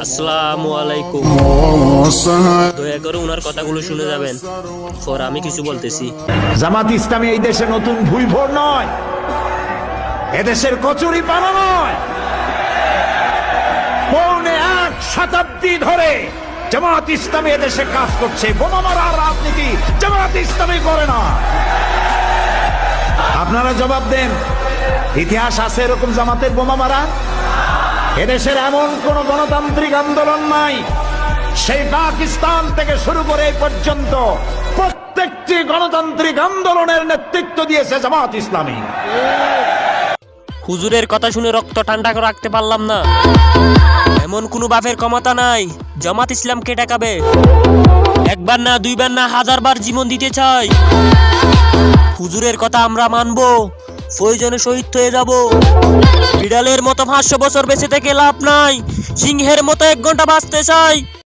আসসালামু আলাইকুম। দয়া করে ওনার কথাগুলো শুনে যাবেন, পর আমি কিছু বলতেছি। জামাত ইসলামী এই দেশে নতুন ভুইভোর নয়, এদেশের কচুরি পানা নয়। পৌনে 1 শতাব্দী ধরে জামাত ইসলামী এদেশে কাজ করছে। বোমা মারার রাজনীতি জামাত ইসলামী করে না। আপনারা জবাব দেন, ইতিহাস আছে এরকম জামাতের বোমা মারা? এদেশের এমন কোন গণতান্ত্রিক আন্দোলন নাই, সেই পাকিস্তান থেকে শুরু করে এই পর্যন্ত প্রত্যেকটি গণতান্ত্রিক আন্দোলনের নেতৃত্ব দিয়েছে জামাত ইসলামী। হুজুরের কথা শুনে রক্ত ঠান্ডা করে রাখতে পারলাম না। এমন কোনো বাপের ক্ষমতা নাই জামাত ইসলামকে ঠেকাবে। একবার না, দুইবার না, 1000 বার জীবন দিতে চাই। হুজুরের কথা আমরা মানবো, প্রয়োজনে শহীদ হয়ে যাব। বিড়ালের মতো 500 বছর বেঁচে থেকে লাভ নাই, সিংহের মতো 1 ঘন্টা বাঁচতে চাই।